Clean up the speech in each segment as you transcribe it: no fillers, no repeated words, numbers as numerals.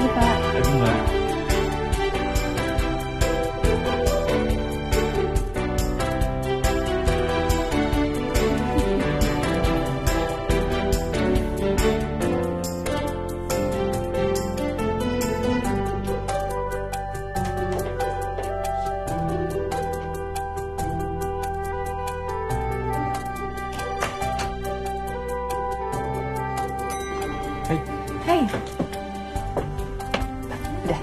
pagi, Pak. Pagi, Mbak. Hei. Udah.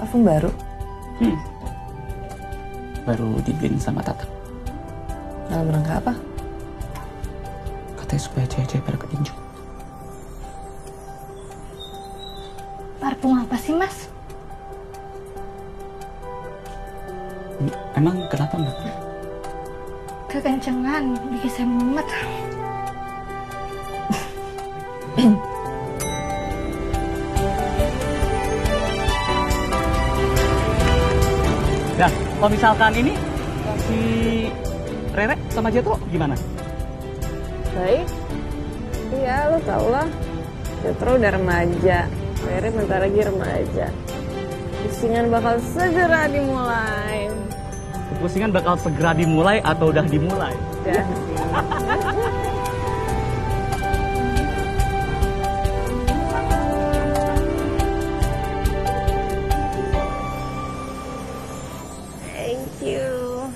Parfum baru. Baru dibeliin sama Tata. Dalam rangka apa? Katanya supaya cewek-cewek pada ketinju. Parfum apa sih, Mas? Emang kenapa, Mbak? Kekencengan, bikin saya mumet. Ya, kalau misalkan ini si Rere sama Jetro gimana? Baik. Iya, lo tau lah. Jetro udah remaja. Rere bentar lagi remaja. Pusingan bakal segera dimulai. Pusingan bakal segera dimulai atau udah dimulai? Ya. Thank you.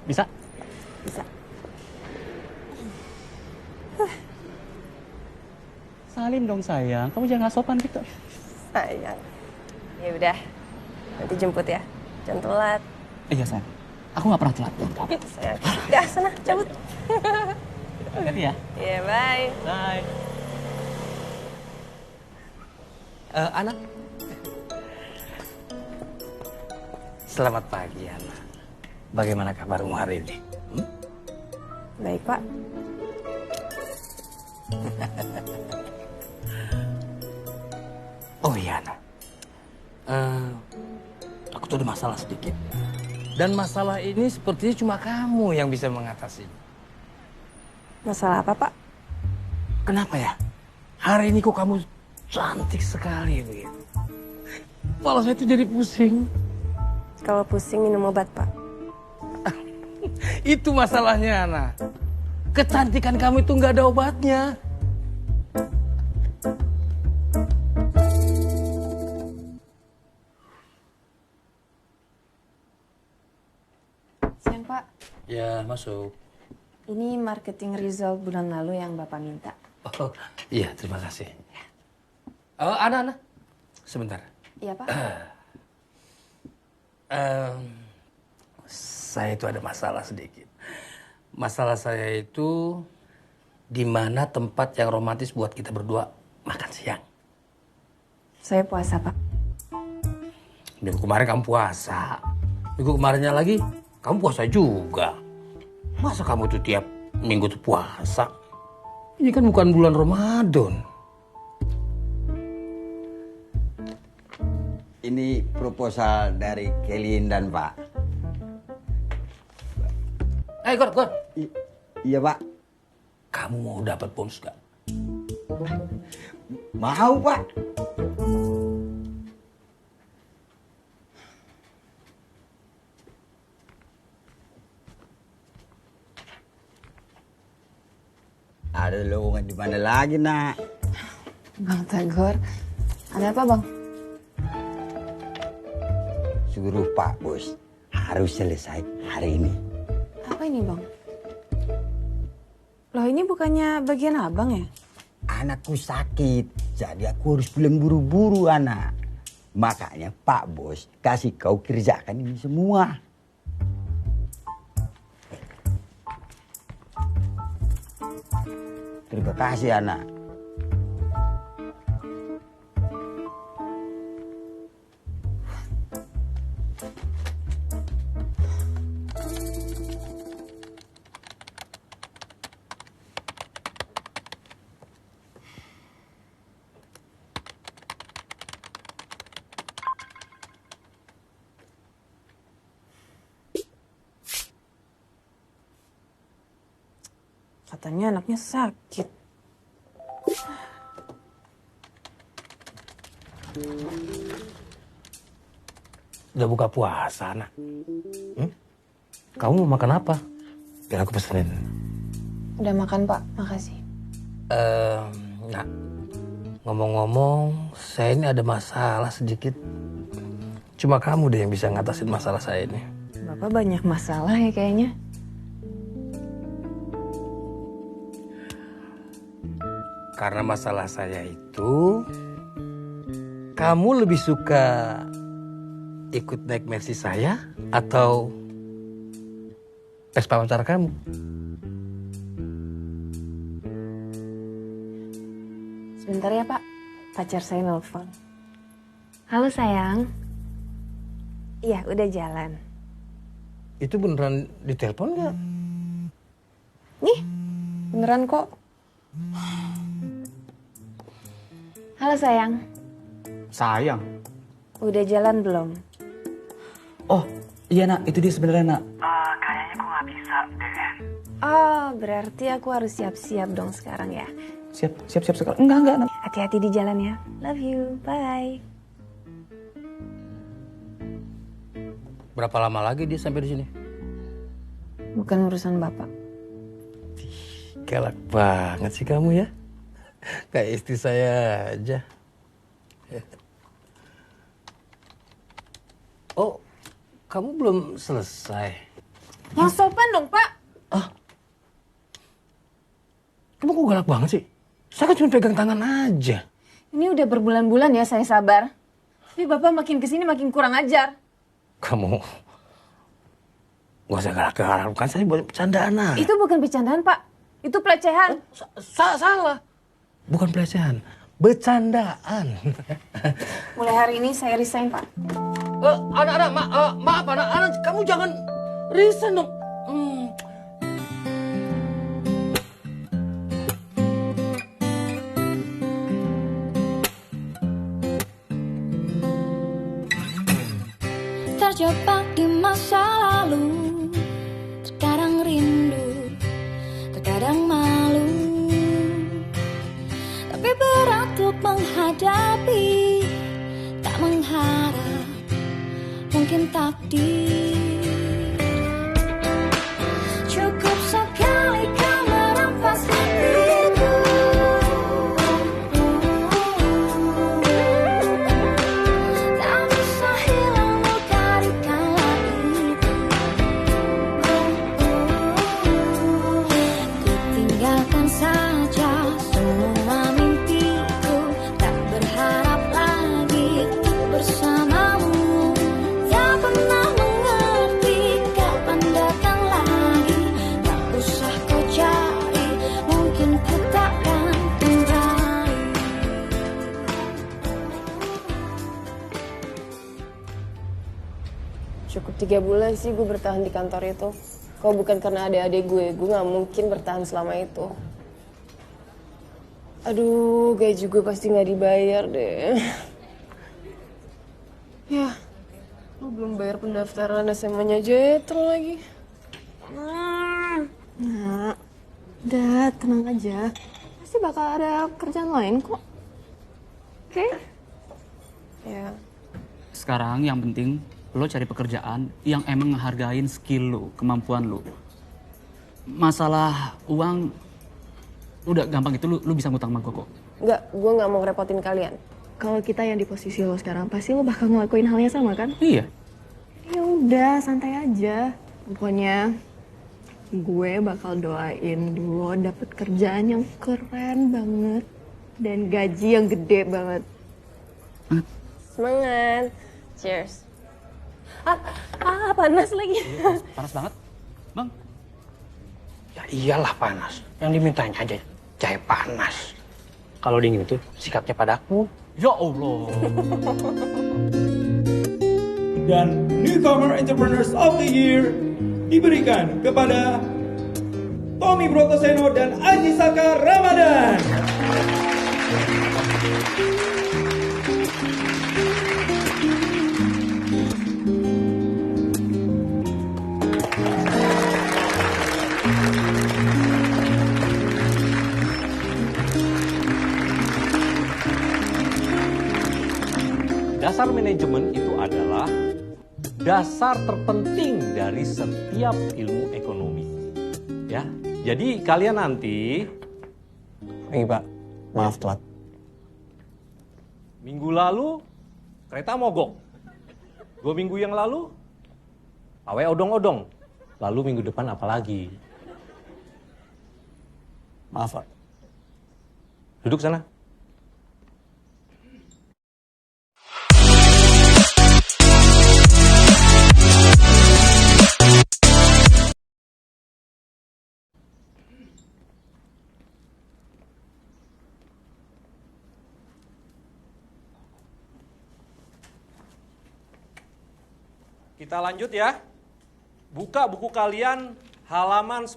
Bisa? Bisa. Salim dong sayang, kamu jangan nggak sopan gitu. Sayang. Ya udah. Nanti jemput ya. Jangan telat. Iya sayang, aku nggak pernah telat. Sayang. Ya, sana cabut. Hati ya. Iya, bye. Bye. Ana. Selamat pagi, Ana. Bagaimana kabarmu hari ini? Baik, Pak. Oh iya, Ana. Aku tuh ada masalah sedikit. Dan masalah ini sepertinya cuma kamu yang bisa mengatasinya. Masalah apa, Pak? Kenapa ya? Hari ini kok kamu cantik sekali begitu. Kepala saya tuh jadi pusing. Kalau pusing minum obat, Pak. Itu masalahnya, Ana. Kecantikan kamu itu nggak ada obatnya. Siang, Pak. Ya, masuk. Ini marketing result bulan lalu yang Bapak minta. Oh, iya, terima kasih. Ana. Sebentar. Iya, Pak. Saya itu ada masalah sedikit. Masalah saya itu di mana tempat yang romantis buat kita berdua makan siang. Saya puasa, Pak. Minggu kemarin kamu puasa. Minggu kemarinnya lagi kamu puasa juga. Masa kamu tuh tiap minggu tuh puasa? Ini kan bukan bulan Ramadan. Ini proposal dari Kelin dan Pak. God. Iya, Pak. Kamu mau dapat bonus gak? Mau, Pak. Ada lowongan di mana lagi, Nak? Bang Tagor, ada apa, Bang? Suruh Pak Bos harus selesai hari ini. Apa ini, Bang? Loh, ini bukannya bagian abang ya? Anakku sakit, jadi aku harus pulang buru-buru, anak. Makanya Pak Bos kasih kau kerjakan ini semua. Terima kasih, anak. Katanya anaknya sakit. Udah buka puasa, Nak? Kamu mau makan apa? Biar aku pesenin. Udah makan, Pak. Makasih. Nak, ngomong-ngomong, saya ini ada masalah sedikit. Cuma kamu deh yang bisa ngatasin masalah saya ini. Bapak banyak masalah ya kayaknya. Karena masalah saya itu, kamu lebih suka ikut naik Mercy saya atau Vespa pacar kamu? Sebentar ya, Pak. Pacar saya nelfon. Halo, sayang. Iya, udah jalan. Itu beneran ditelepon nggak? Nih, beneran kok. Halo, sayang. Sayang. Udah jalan belum? Oh, iya nak, itu dia sebenarnya nak. Oh, berarti aku harus siap-siap dong sekarang ya. Siap sekarang. Enggak nak. Hati-hati di jalan ya. Love you. Bye. Berapa lama lagi dia sampai di sini? Bukan urusan Bapak. Galak banget sih kamu ya. Kayak istri saya aja. Oh, kamu belum selesai? Yang sopan dong, Pak. Kamu kok galak banget sih? Saya kan cuma pegang tangan aja. Ini udah berbulan-bulan ya saya sabar. Tapi Bapak makin kesini makin kurang ajar. Kamu gak usah galak-galak, kan saya buat bercandaan aja. Itu bukan bercandaan, Pak. Itu pelecehan. Salah. Bukan pelecehan, bercandaan. Mulai hari ini saya resign, Pak. Anak-anak, maaf anak-anak, kamu jangan resign dong. Terjebak di masa lalu, terkadang rindu, terkadang malu, tapi berat untuk menghadapi, tak mengharap mungkin takdir. Cukup sekali kau merampas hatiku, tak bisa hilang luka di kala itu. Ku tinggalkan saja semua mimpiku, tak berharap lagi untuk bersamamu. Tak pernah mengerti kapan datang lagi, tak usah kau cari, mungkin ku takkan kembali. Cukup 3 bulan sih gue bertahan di kantor itu. Kalau bukan karena adik-adik gue gak mungkin bertahan selama itu. Aduh, gaji gue pasti gak dibayar deh. Ya, gue belum bayar pendaftaran SMA-nya Jetro lagi. Nah, udah tenang aja. Pasti bakal ada kerjaan lain kok. Oke? Ya, Sekarang yang penting lo cari pekerjaan yang emang ngehargain skill lo, kemampuan lo. Masalah uang udah gampang, itu lu bisa ngutang sama gue kok. enggak, gue gak mau ngerepotin kalian. Kalau kita yang di posisi lo sekarang, pasti lo bakal ngelakuin hal yang sama kan? Iya. Ya udah, santai aja. Pokoknya gue bakal doain lo dapet kerjaan yang keren banget dan gaji yang gede banget. Semangat. Cheers. Panas lagi. Panas banget. Bang, Ya iyalah panas. Yang dimintanya aja jahe panas. Kalau dingin itu sikapnya padaku. ya Allah. Dan Newcomer Entrepreneurs of the Year diberikan kepada Tommy Brotoseno dan Aji Saka Ramadan. dasar manajemen itu adalah dasar terpenting dari setiap ilmu ekonomi. Ya, jadi kalian nanti. Pagi Pak, maaf telat. Minggu lalu kereta mogok. 2 minggu yang lalu pawai odong-odong. Lalu minggu depan apa lagi? Maaf Pak. Duduk sana. Kita lanjut ya. Buka buku kalian halaman 10.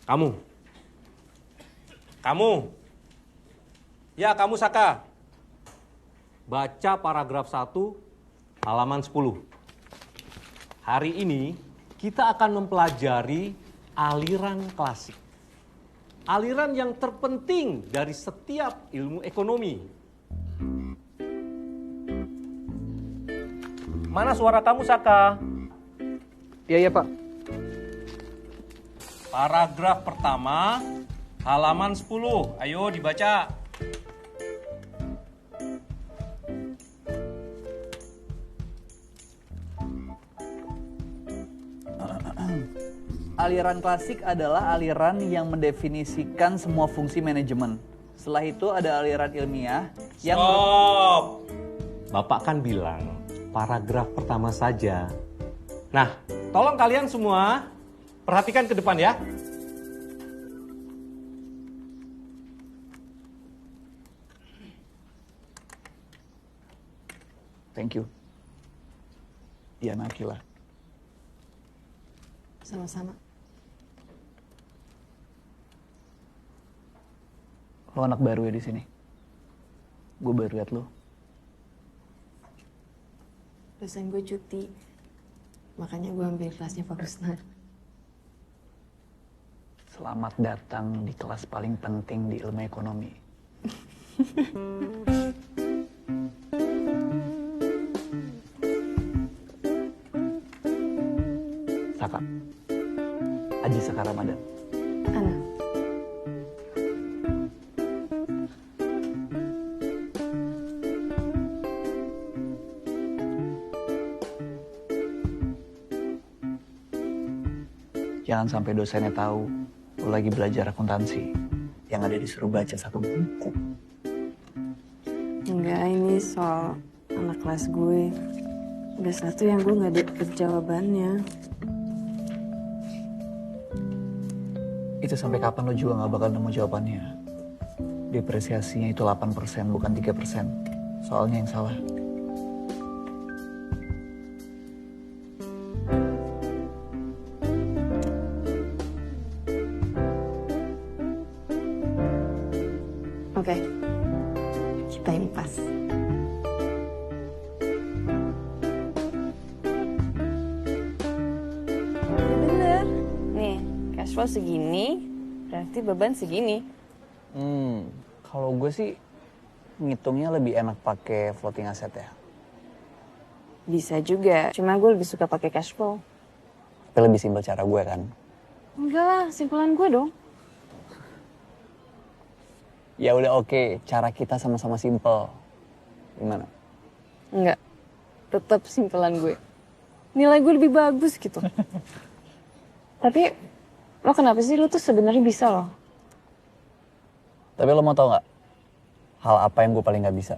Kamu. Ya, kamu Saka. Baca paragraf 1 halaman 10. Hari ini kita akan mempelajari aliran klasik. Aliran yang terpenting dari setiap ilmu ekonomi. Mana suara kamu, Saka? Iya Pak. Paragraf pertama, halaman 10. Ayo dibaca. Aliran klasik adalah aliran yang mendefinisikan semua fungsi manajemen. Setelah itu ada aliran ilmiah yang... Stop! Bapak kan bilang paragraf pertama saja. Nah, tolong kalian semua perhatikan ke depan ya. Thank you. Iya, Nakila. Sama-sama. Lo anak baru ya di sini. Gue baru liat lo. Dosen gue cuti, makanya gue ambil kelasnya Pak Husna. Selamat datang di kelas paling penting di ilmu ekonomi. Saka. Aji Saka Ramadan. Ana. Jangan sampai dosennya tahu lo lagi belajar akuntansi. Yang ada disuruh baca 1 buku. Enggak, ini soal anak kelas gue. Ada satu yang gue nggak dapet jawabannya. Itu sampai kapan lo juga nggak bakal nemu jawabannya. Depresiasinya itu 8%, bukan 3%. Soalnya yang salah. Oke, kita impas. Bener. Nih, cash flow segini, berarti beban segini. Kalau gue sih ngitungnya lebih enak pakai floating asset ya. Bisa juga, cuma gue lebih suka pakai cash flow. Tapi lebih simpel cara gue kan. Enggak lah, simpulan gue dong. Ya udah oke, cara kita sama-sama simpel. Gimana? Enggak, tetap simpulan gue. Nilai gue lebih bagus gitu. Tapi lo kenapa sih, lo tuh sebenarnya bisa loh. Tapi lo mau tau nggak hal apa yang gue paling nggak bisa?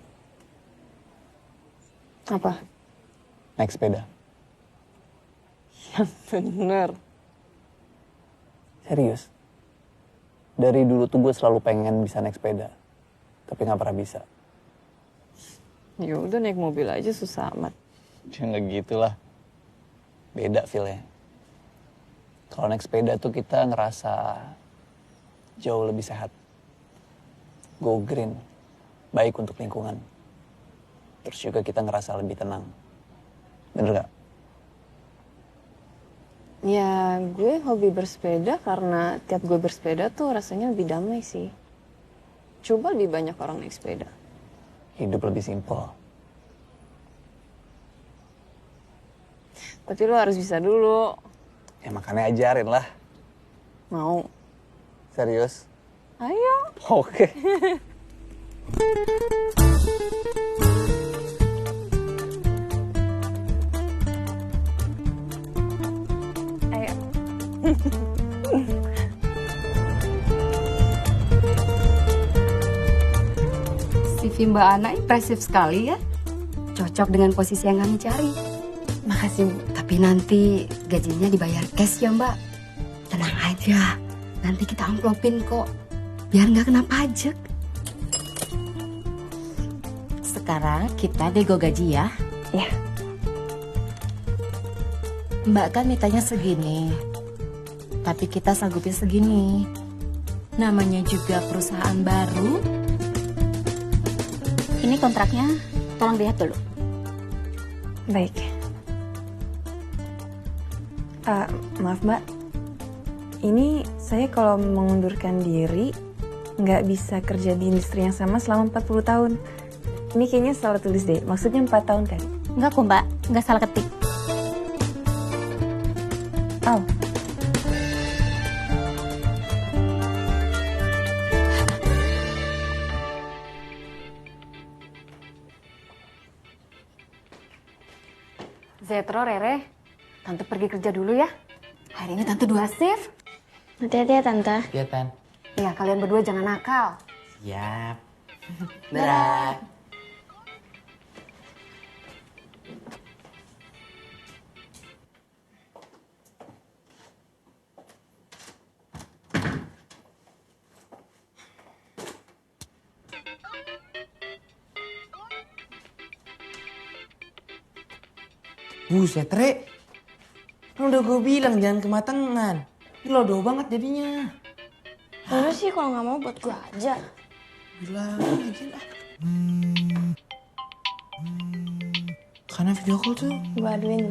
Apa? Naik sepeda. Ya bener. Serius. Dari dulu tuh gue selalu pengen bisa naik sepeda, tapi nggak pernah bisa. Ya udah naik mobil aja susah amat. Ya nggak gitulah. Beda feel-nya. Kalau naik sepeda tuh kita ngerasa jauh lebih sehat. Go green, baik untuk lingkungan. Terus juga kita ngerasa lebih tenang. Bener gak? Ya gue hobi bersepeda karena tiap gue bersepeda tuh rasanya lebih damai sih. Coba lebih banyak orang naik sepeda. hidup lebih simpel. Tapi lo harus bisa dulu. Ya makanya ajarin lah. Mau? Serius? Ayo. Oke. Ayo. CV Mbak Ana impresif sekali ya. Cocok dengan posisi yang kami cari. Makasih, Bu. Tapi nanti gajinya dibayar cash ya Mbak. Tenang aja, nanti kita amplopin kok. Biar nggak kena pajak. Sekarang kita nego gaji ya. Ya. Mbak kan mintanya segini. Tapi kita sanggupin segini. Namanya juga perusahaan baru. Ini kontraknya, tolong lihat dulu. Baik. Maaf Mbak, ini saya kalau mengundurkan diri nggak bisa kerja di industri yang sama selama 40 tahun. Ini kayaknya salah tulis deh, maksudnya 4 tahun kan? Enggak kok Mbak, enggak salah ketik. Oh. Zetro, Rere, Tante pergi kerja dulu ya. Hari ini Tante 2 shift. Hati-hati ya, Tante. Iya, Tan. Ya, kalian berdua jangan nakal. Siap. Dadah. Buset, Re. Kan udah gue bilang jangan kematangan. Ini lodo banget jadinya. Udah sih kalau nggak mau buat gue aja. Bilang aja lah. Karena video call tuh. Gue aduin.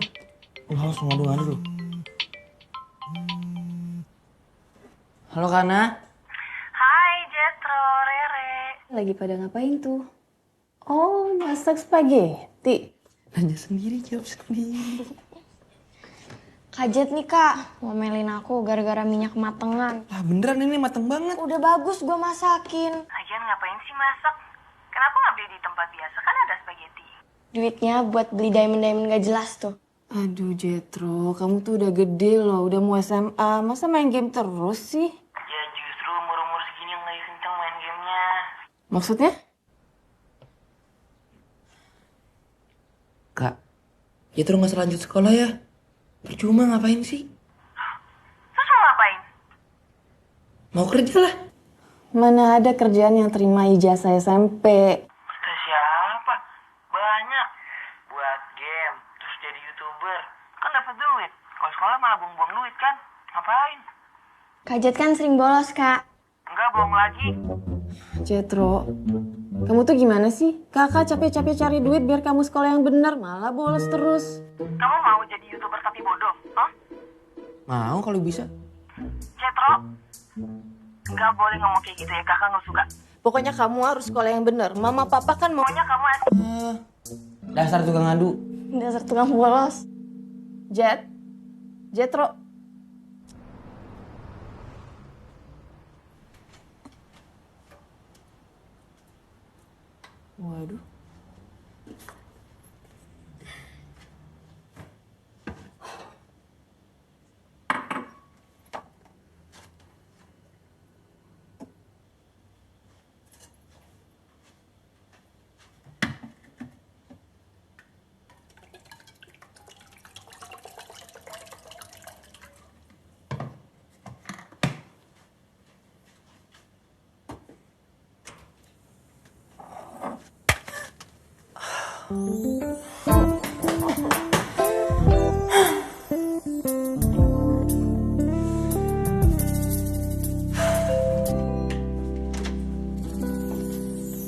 Lo harus ngadu-ngadu dulu. Halo Kana. Hai Jetro, Rere. Lagi pada ngapain tuh? Oh, masak spaghetti. Nanya sendiri, jawab sendiri. Kajet nih Kak, ngomelin aku gara-gara minyak kematangan. Lah beneran ini mateng banget. Udah bagus gue masakin. Lagian ngapain sih masak? Kenapa nggak beli di tempat biasa? Kan ada spaghetti. Duitnya buat beli diamond-diamond gak jelas tuh. Aduh Jetro, kamu tuh udah gede loh, udah mau SMA. Masa main game terus sih? Ya justru umur-umur segini yang lagi kenceng main gamenya. Maksudnya? Kak, Jetro nggak selanjut sekolah ya? Percuma ngapain sih? Terus mau ngapain? Mau kerja lah. Mana ada kerjaan yang terima ijazah SMP. Kata siapa? Banyak. Buat game, terus jadi YouTuber. Kan dapat duit. Kalau sekolah malah buang-buang duit kan? Ngapain? Kajet kan sering bolos Kak. Enggak, bohong lagi. Jetro, kamu tuh gimana sih? Kakak capek-capek cari duit biar kamu sekolah yang benar, malah bolos terus. Kamu mau jadi YouTuber tapi bodoh? Hah? Mau kalau bisa. Jetro, nggak boleh ngomong kayak gitu ya, kakak nggak suka. Pokoknya kamu harus sekolah yang benar. Mama papa kan mau... Pokoknya kamu Dasar tukang ngadu. Dasar tukang bolos. Jetro. Waduh.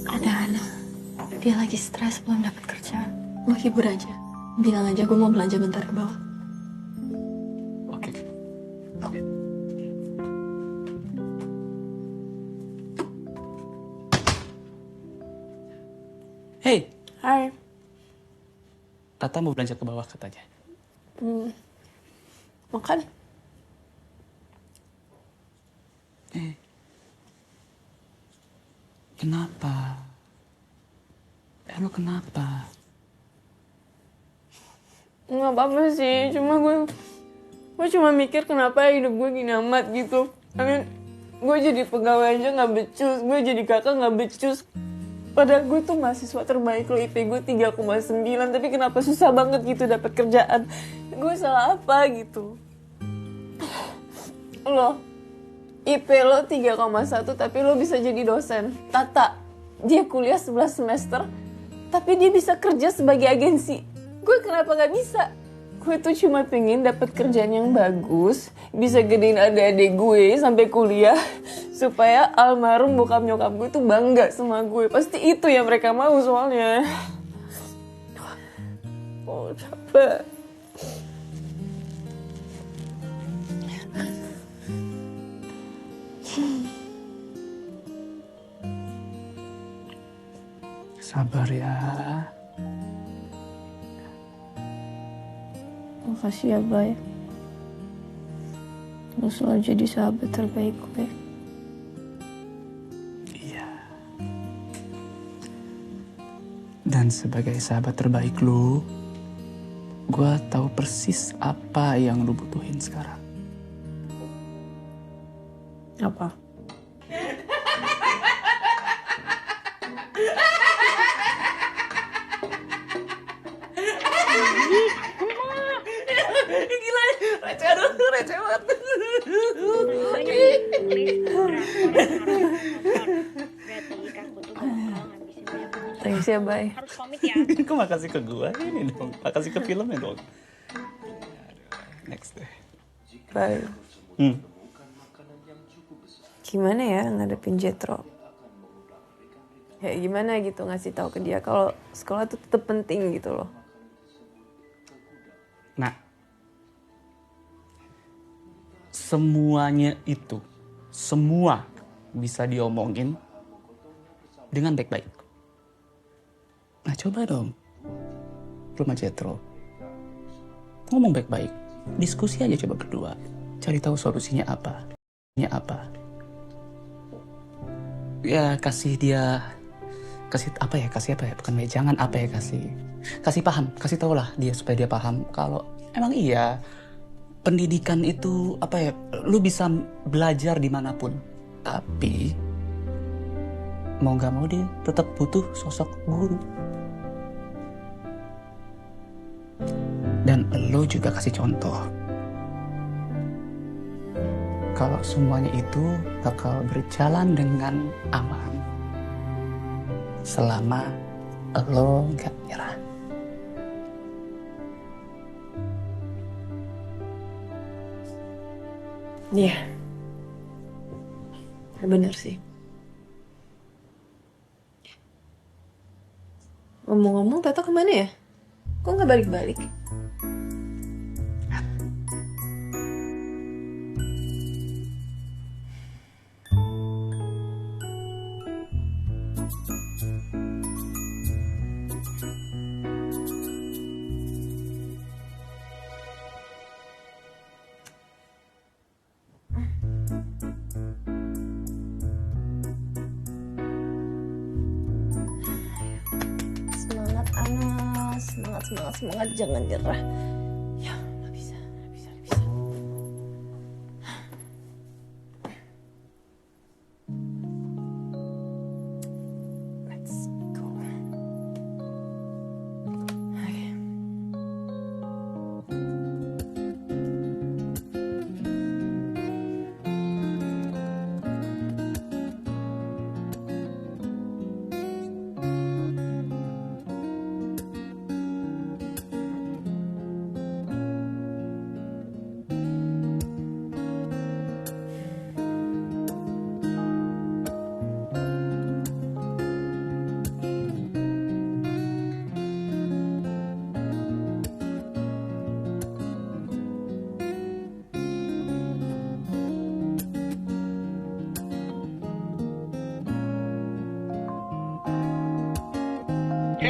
Ada anak, dia lagi stres belum dapat kerja. Lo hibur aja, bilang aja gue mau belanja bentar ke bawah. Oke. Hai. Tata mau belanja ke bawah katanya. Makan? Kenapa? Lo kenapa? Nggak apa-apa sih, gue cuma mikir kenapa hidup gue gini amat gitu. Gue jadi pegawai aja nggak becus, gue jadi kakak nggak becus. Padahal gue tuh mahasiswa terbaik lo, IP gue 3,9, tapi kenapa susah banget gitu dapat kerjaan? Gue salah apa gitu? Lo, IP lo 3,1 tapi lo bisa jadi dosen. Tata, dia kuliah 11 semester, tapi dia bisa kerja sebagai agensi. Gue kenapa gak bisa? Gue tuh cuma pengen dapat kerjaan yang bagus, bisa gedein adik-adik gue sampai kuliah, supaya almarhum bokap nyokap gue tuh bangga sama gue. Pasti itu yang mereka mau soalnya. Oh, capek. Sabar ya. Makasih ya, Bay. Lo selalu jadi sahabat terbaik gue. Iya. Dan sebagai sahabat terbaik lu, gue tahu persis apa yang lu butuhin sekarang. Apa? Gila, receh banget. Thanks ya, Bay. Harus komit ya. Kok makasih ke gue? Ini dong, makasih ke filmnya dong. Next deh. Bay. Gimana ya ngadepin Jetro? Ya gimana gitu ngasih tahu ke dia kalau sekolah tuh tetap penting gitu loh. Nah, semuanya itu, semua bisa diomongin dengan baik-baik. Nah, coba dong, lu sama Jetro, ngomong baik-baik, diskusi aja coba berdua, cari tahu solusinya apa, ya kasih apa ya, bukan jangan apa ya, kasih paham, kasih tau lah dia supaya dia paham kalau emang iya pendidikan itu apa ya, lu bisa belajar dimanapun, tapi mau gak mau dia tetap butuh sosok guru. Dan lo juga kasih contoh kalau semuanya itu bakal berjalan dengan aman selama lo gak nyerah. Iya, bener sih. Ngomong-ngomong, Tata kemana ya? Kok nggak balik-balik? Semangat Anas, semangat, jangan nyerah. Ya, nggak bisa. Let's go. Oke.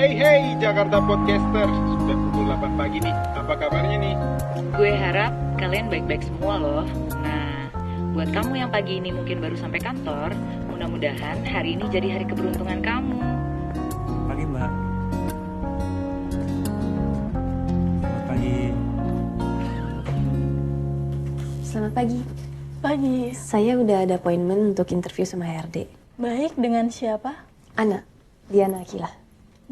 Hey Jakarta Podcaster, sudah pukul 8 pagi nih, apa kabarnya nih? Gue harap kalian baik-baik semua loh. Nah, buat kamu yang pagi ini mungkin baru sampai kantor, mudah-mudahan hari ini jadi hari keberuntungan kamu. Pagi Mbak. Selamat pagi. Selamat pagi. Pagi. Saya udah ada appointment untuk interview sama HRD. Baik, dengan siapa? Ana, Diana Akila.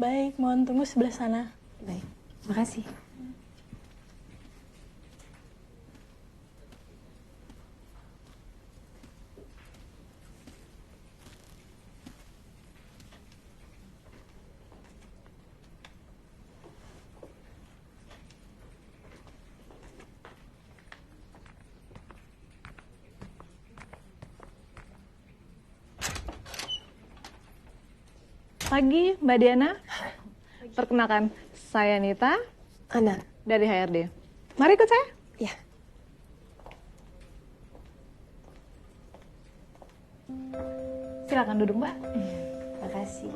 Baik, mohon tunggu sebelah sana. Baik, makasih. Pagi, Mbak Diana. Perkenalkan, saya Nita. Ana. Dari HRD. Mari ikut saya. Iya. Silakan duduk, Mbak. Makasih.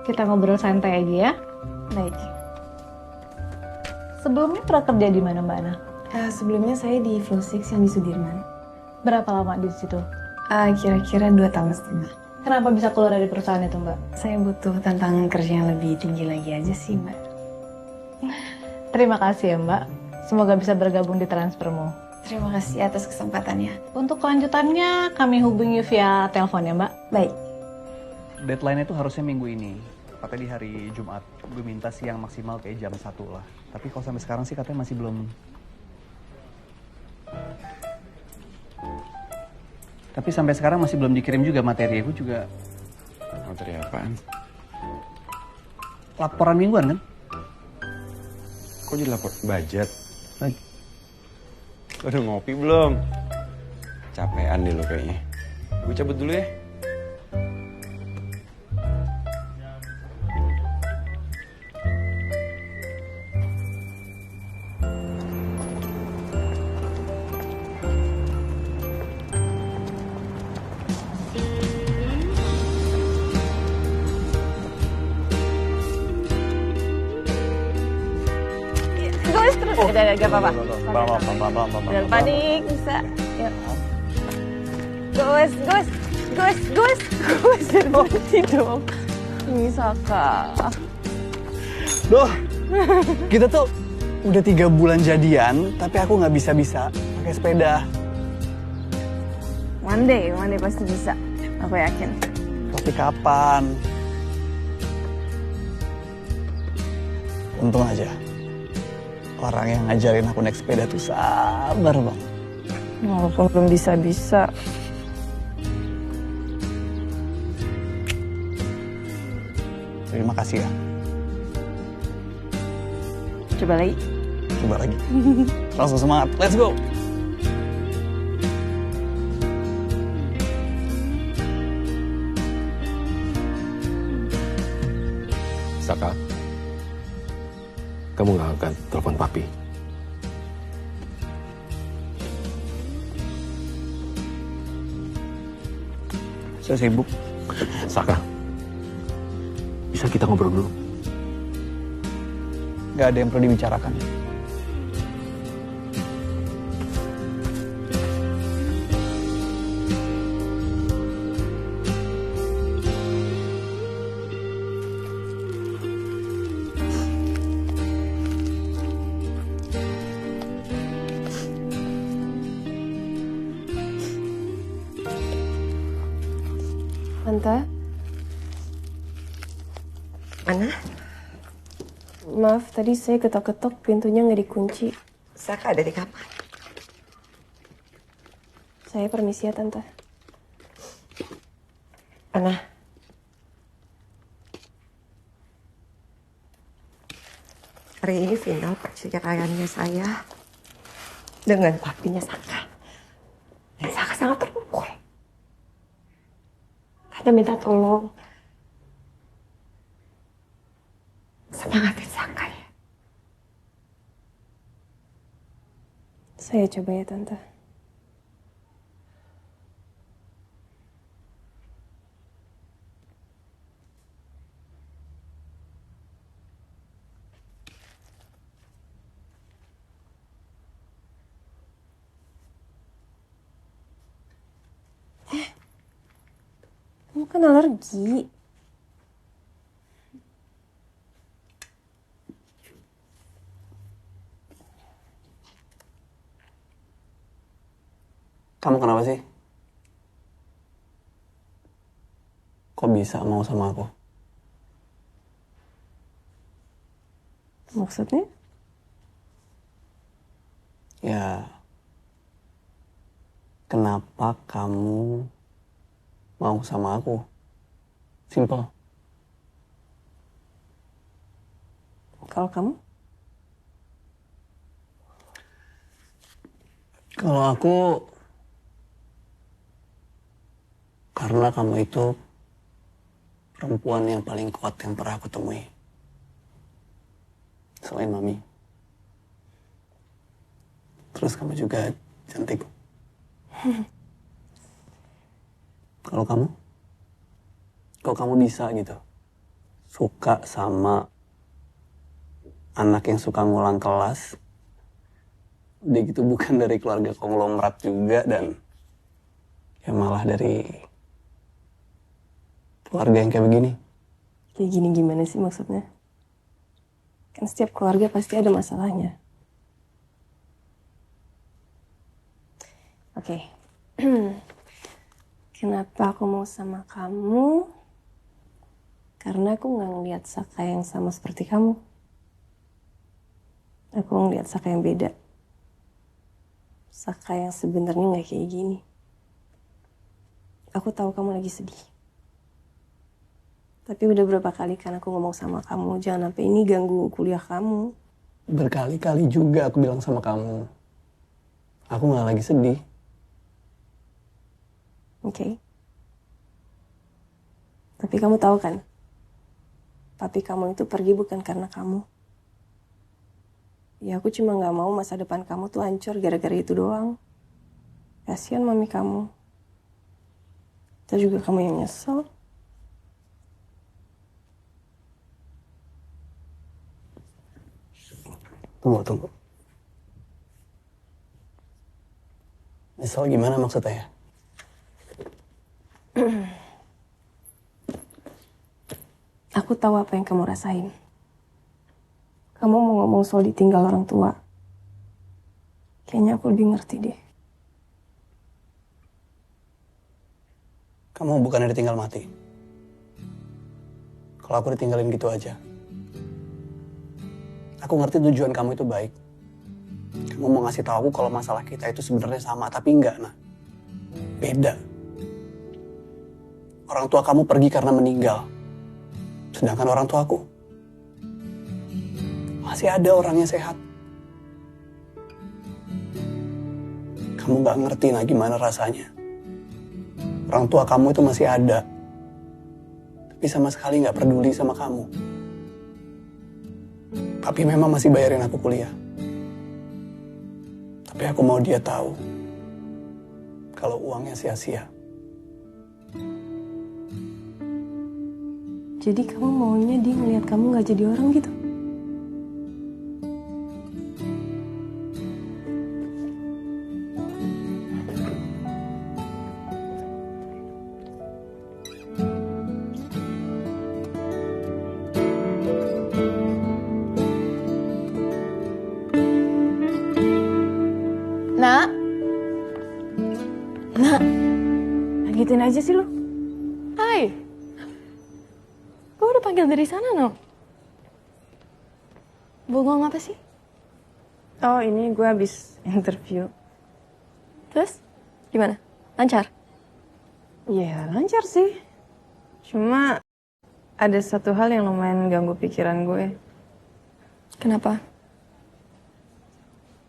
Kita ngobrol santai aja ya. Baik. Sebelumnya pernah kerja di mana, Mbak Ana? Sebelumnya saya di Flow Six yang di Sudirman. Berapa lama di situ? Kira-kira 2 tahun setengah. Kenapa bisa keluar dari perusahaan itu, Mbak? Saya butuh tantangan kerja yang lebih tinggi lagi aja sih, Mbak. Terima kasih ya, Mbak. Semoga bisa bergabung di transfermu. Terima kasih atas kesempatannya. Untuk kelanjutannya, kami hubungi via telepon ya, Mbak. Baik. Deadline itu harusnya minggu ini. Katanya di hari Jumat. Gue minta siang maksimal kayak jam 1 lah. Tapi kalau sampai sekarang sih katanya masih belum. Tapi sampai sekarang masih belum dikirim juga materi. Gue juga. Materi apaan? Laporan mingguan kan? Kok jadi lapor budget? Udah ngopi belum? Capean deh lo kayaknya. Gue cabut dulu ya. Udah, gak apa-apa. Jangan panik, bisa. Yuk. Gus. Jangan berhenti dong. Ini Saka. Duh, kita tuh udah 3 bulan jadian, tapi aku nggak bisa pakai sepeda. One day pasti bisa. Aku yakin. Tapi kapan? Untung aja. Orang yang ngajarin aku naik sepeda tuh sabar bang. Walaupun belum bisa-bisa. Terima kasih ya. Coba lagi. Langsung semangat. Let's go. Saka, kamu nggak angkat telepon papi. Saya sibuk. Saka, bisa kita ngobrol dulu? Gak ada yang perlu dibicarakan. Tante? Mana? Maaf, tadi saya ketok-ketok pintunya nggak dikunci. Saka ada di kamar. Saya permisi ya, Tante. Ana. Hari ini final perceraiannya saya dengan papinya Saka. Dan Saka sangat terpukul. Tante minta tolong semangatin Saka ya. Saya coba ya, Tante. Kamu kan alergi. Kamu kenapa sih? Kok bisa mau sama aku? Maksudnya? Ya, kenapa kamu mau sama aku? Simple. Kalau kamu? Kalau aku, karena kamu itu perempuan yang paling kuat yang pernah aku temui. Selain Mami. Terus kamu juga cantik. Kalau kamu? Kok kamu bisa gitu? Suka sama anak yang suka ngulang kelas. Udah gitu bukan dari keluarga konglomerat juga dan ya malah dari keluarga yang kayak begini. Kayak gini gimana sih maksudnya? Kan setiap keluarga pasti ada masalahnya. Oke. Kenapa aku mau sama kamu? Karena aku nggak ngeliat Saka yang sama seperti kamu. Aku ngeliat Saka yang beda. Saka yang sebenarnya nggak kayak gini. Aku tahu kamu lagi sedih. Tapi udah berapa kali kan aku ngomong sama kamu, jangan sampai ini ganggu kuliah kamu. Berkali-kali juga aku bilang sama kamu. Aku nggak lagi sedih. Oke. Tapi kamu tahu kan, papi kamu itu pergi bukan karena kamu. Ya aku cuma nggak mau masa depan kamu tuh hancur gara-gara itu doang. Kasihan mami kamu. Terus juga kamu yang nyesel. Tunggu. Nyesel gimana maksudnya? Aku tahu apa yang kamu rasain. Kamu mau ngomong soal ditinggal orang tua. Kayaknya aku lebih ngerti deh. Kamu bukannya ditinggal mati. Kalau aku ditinggalin gitu aja. Aku ngerti tujuan kamu itu baik. Kamu mau ngasih tahu aku kalau masalah kita itu sebenarnya sama, tapi enggak, nah. Beda. Orang tua kamu pergi karena meninggal. Sedangkan orang tua aku masih ada orangnya sehat. Kamu gak ngerti nah gimana rasanya. Orang tua kamu itu masih ada. Tapi sama sekali gak peduli sama kamu. Papi memang masih bayarin aku kuliah. Tapi aku mau dia tahu kalau uangnya sia-sia. Jadi kamu maunya dia ngeliat kamu gak jadi orang gitu? Nak, ngagetin aja sih lo. Hai, gue udah panggil dari sana no. Bengong apa sih? Oh ini gue habis interview. Terus gimana? Lancar? Iya lancar sih. Cuma ada satu hal yang lumayan ganggu pikiran gue. Kenapa?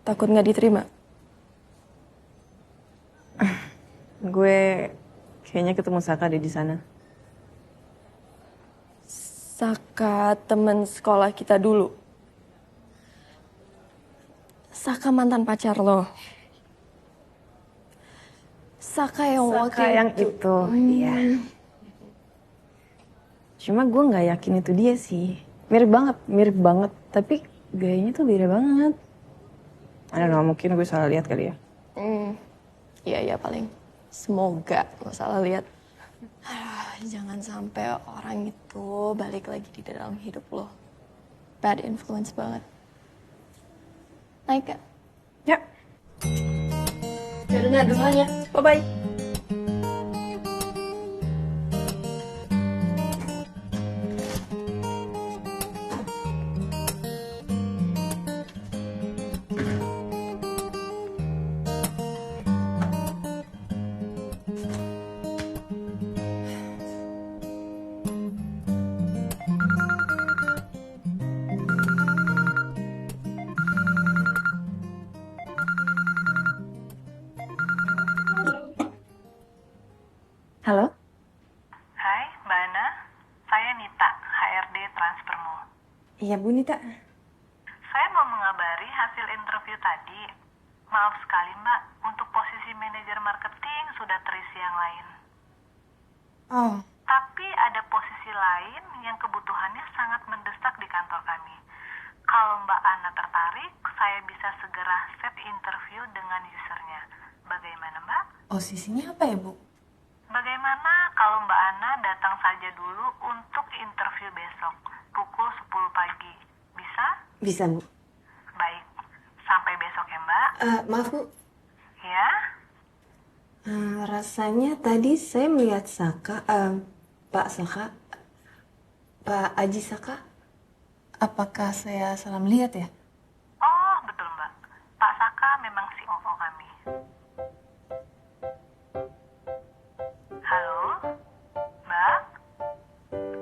Takut nggak diterima? Gue kayaknya ketemu Saka di sana. Saka temen sekolah kita dulu. Saka mantan pacar lo. Saka yang waktu yang itu, iya. Cuma gue nggak yakin itu dia sih. Mirip banget. Tapi gayanya tuh beda banget. I don't know, mungkin gue salah lihat kali ya. Iya paling. Semoga gak salah lihat. Jangan sampai orang itu balik lagi di dalam hidup lo. Bad influence banget. Naik gak? Ya. Dengar dulunya. Bye-bye. Halo? Hai, Mbak Ana. Saya Nita, HRD Transfermo. Iya, Bu Nita. Saya mau mengabari hasil interview tadi. Maaf sekali, Mbak. Untuk posisi manajer marketing sudah terisi yang lain. Oh. Tapi ada posisi lain yang kebutuhannya sangat mendesak di kantor kami. Kalau Mbak Ana tertarik, saya bisa segera set interview dengan usernya. Bagaimana, Mbak? Posisinya apa ya, Bu? Bagaimana kalau Mbak Ana datang saja dulu untuk interview besok, pukul 10 pagi? Bisa? Bisa, Bu. Baik. Sampai besok ya, Mbak. Maaf, Bu. Ya? Rasanya tadi saya melihat Saka, Pak Aji Saka. Apakah saya salah melihat ya? Oh, betul, Mbak. Pak Saka memang COO kami. Halo? Mbak?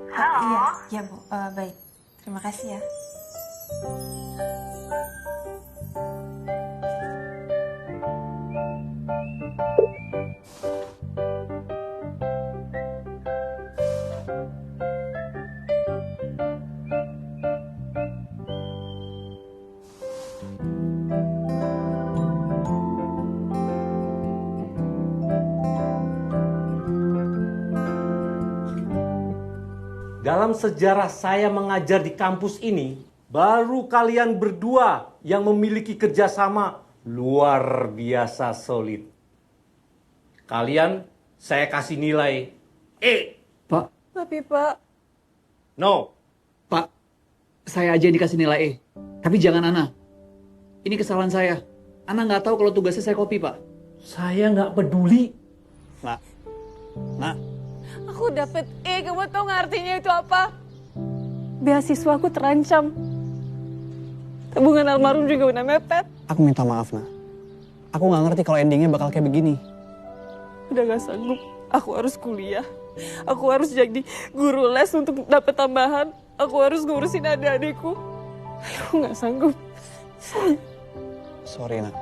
Halo? Iya, Bu. Baik. Terima kasih ya. Dalam sejarah saya mengajar di kampus ini, baru kalian berdua yang memiliki kerjasama luar biasa solid. Kalian saya kasih nilai E. Pak. Tapi Pak. No. Pak, saya aja yang dikasih nilai E. Tapi jangan Ana. Ini kesalahan saya. Ana nggak tahu kalau tugasnya saya copy, Pak. Saya nggak peduli. Nak. Aku dapet E, kamu tau gak artinya itu apa? Beasiswa aku terancam. Tabungan almarhum juga udah mepet. Aku minta maaf, Nak. Aku nggak ngerti kalau endingnya bakal kayak begini. Udah gak sanggup, aku harus kuliah. Aku harus jadi guru les untuk dapet tambahan. Aku harus ngurusin adik-adikku. Aku gak sanggup. Sorry, Nak.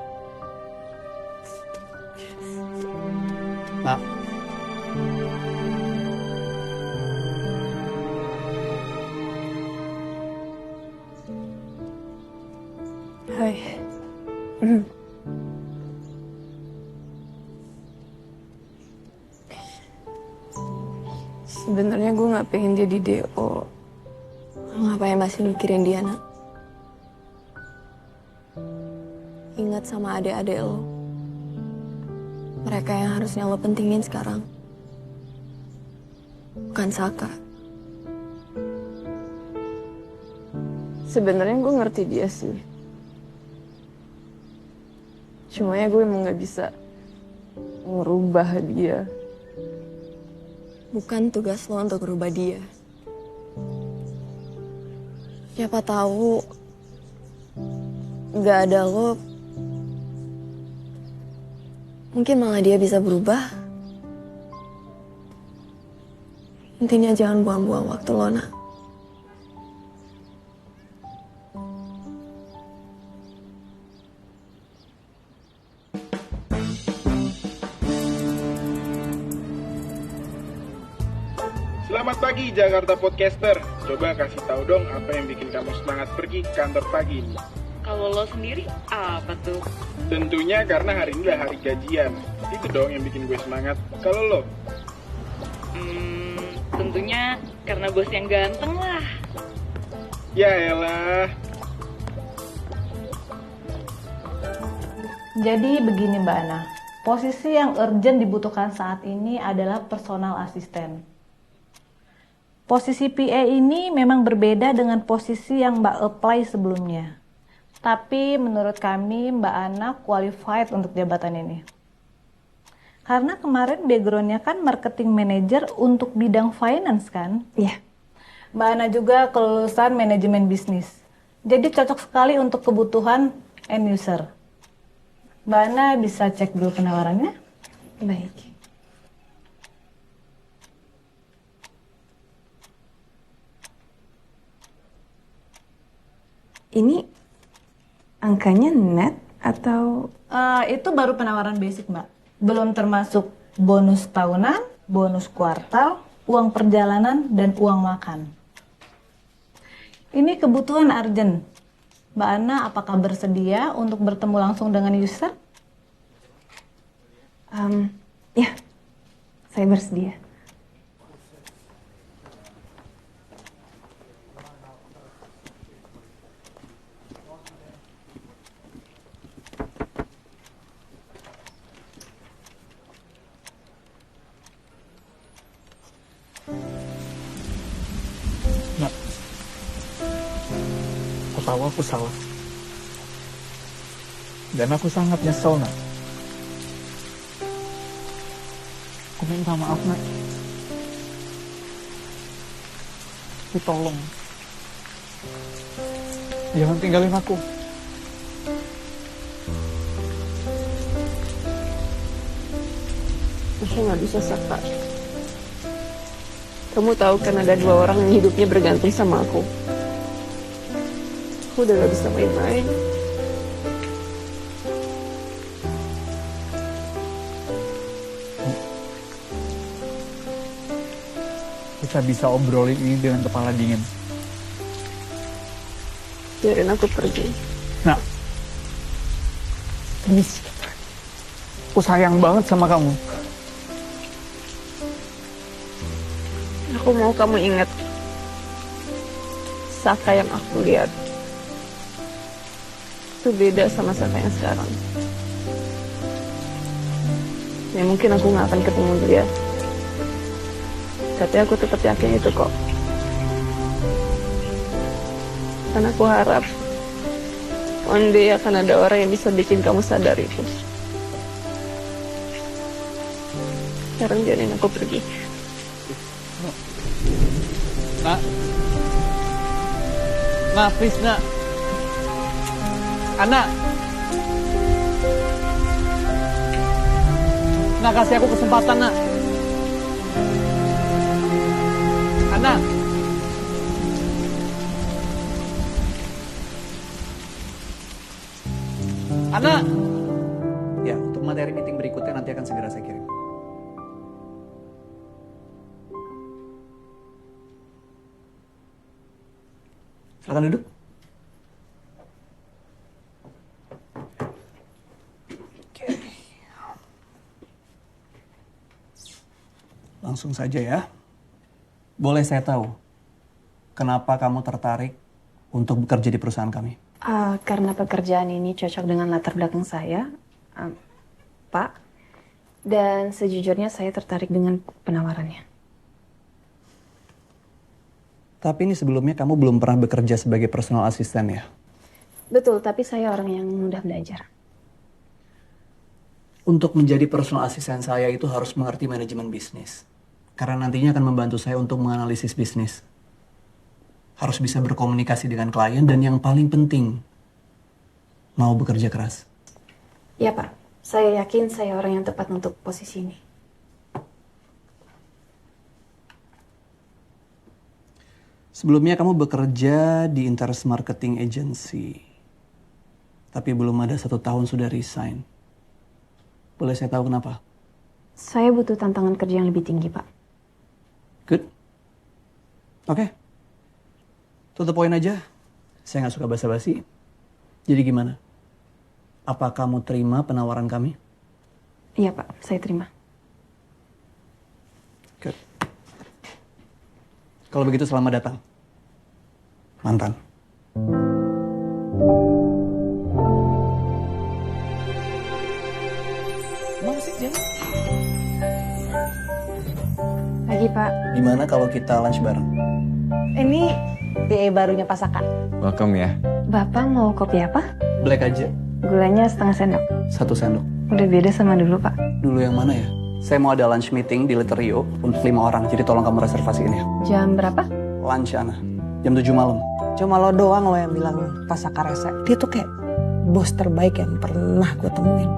Nak. Hai. Sebenarnya gue nggak pengen jadi DO. Ngapain masih mikirin dia, Nak? Ingat sama adik-adik lo. Mereka yang harusnya lo pentingin sekarang. Bukan Saka. Sebenarnya gue ngerti dia sih. Cuma ya gue emang gak bisa ngerubah dia. Bukan tugas lo untuk ngerubah dia. Siapa tahu gak ada lo, mungkin malah dia bisa berubah. Intinya jangan buang-buang waktu lo, Nak. Selamat pagi Jakarta Podcaster. Coba kasih tahu dong apa yang bikin kamu semangat pergi ke kantor pagi ini. Kalau lo sendiri apa tuh? Tentunya karena hari ini adalah hari gajian. Itu dong yang bikin gue semangat. Kalau lo? Tentunya karena bos yang ganteng lah. Ya elah. Jadi begini Mbak Ana, posisi yang urgent dibutuhkan saat ini adalah personal assistant. Posisi PA ini memang berbeda dengan posisi yang Mbak apply sebelumnya. Tapi menurut kami Mbak Ana qualified untuk jabatan ini. Karena kemarin backgroundnya kan marketing manager untuk bidang finance kan? Iya. Mbak Ana juga kelulusan manajemen bisnis. Jadi cocok sekali untuk kebutuhan end user. Mbak Ana bisa cek dulu penawarannya? Baik. Ini angkanya net atau? Itu baru penawaran basic, Mbak. Belum termasuk bonus tahunan, bonus kuartal, uang perjalanan, dan uang makan. Ini kebutuhan urgent. Mbak Ana, apakah bersedia untuk bertemu langsung dengan user? Ya, saya bersedia. Nak, aku tahu aku salah. Dan aku sangat nyesel, Nak. Aku minta maaf, Nak. Tapi tolong, jangan tinggalin aku. Aku nggak bisa, Saka. Kamu tahu kan ada dua orang yang hidupnya bergantung sama aku. Aku udah gak bisa main-main. Kita bisa obrolin ini dengan kepala dingin. Biarin aku pergi. Nah, please. Aku sayang banget sama kamu. Aku mau kamu ingat Saka yang aku lihat itu beda sama Saka yang sekarang. Ya mungkin aku gak akan ketemu dia, tapi aku tetap yakin itu kok. Karena aku harap one day akan ada orang yang bisa bikin kamu sadar itu. Sekarang biarin aku pergi. Nak, Nak, please, Nak. Anak, Nak, kasih aku kesempatan, Nak. Anak. Anak. Ya, untuk materi meeting berikutnya nanti akan segera saya kirim. Silakan duduk. Oke. Langsung saja ya. Boleh saya tahu kenapa kamu tertarik untuk bekerja di perusahaan kami? Karena pekerjaan ini cocok dengan latar belakang saya, Pak. Dan sejujurnya saya tertarik dengan penawarannya. Tapi ini sebelumnya kamu belum pernah bekerja sebagai personal assistant ya? Betul, tapi saya orang yang mudah belajar. Untuk menjadi personal assistant saya itu harus mengerti manajemen bisnis. Karena nantinya akan membantu saya untuk menganalisis bisnis. Harus bisa berkomunikasi dengan klien dan yang paling penting, mau bekerja keras. Ya Pak, saya yakin saya orang yang tepat untuk posisi ini. Sebelumnya kamu bekerja di Interest Marketing Agency. Tapi belum ada 1 tahun sudah resign. Boleh saya tahu kenapa? Saya butuh tantangan kerja yang lebih tinggi, Pak. Good. Oke. To the point aja. Saya nggak suka basa-basi. Jadi gimana? Apa kamu terima penawaran kami? Iya Pak, saya terima. Good. Kalau begitu selamat datang, mantan. Mau sih jadi? Lagi Pak. Gimana kalau kita lunch bareng? Ini PA barunya Pak Saka. Welcome ya. Bapak mau kopi apa? Black aja. Gulanya setengah sendok. 1 sendok. Udah beda sama dulu Pak. Dulu yang mana ya? Saya mau ada lunch meeting di Litterio untuk 5 orang, jadi tolong kamu reservasiin ya. Jam berapa? Lunch, Ana. Jam 7 malam. Cuma lo doang lo yang bilang Pak Saka rese. Dia tuh kayak bos terbaik yang pernah gue temuin.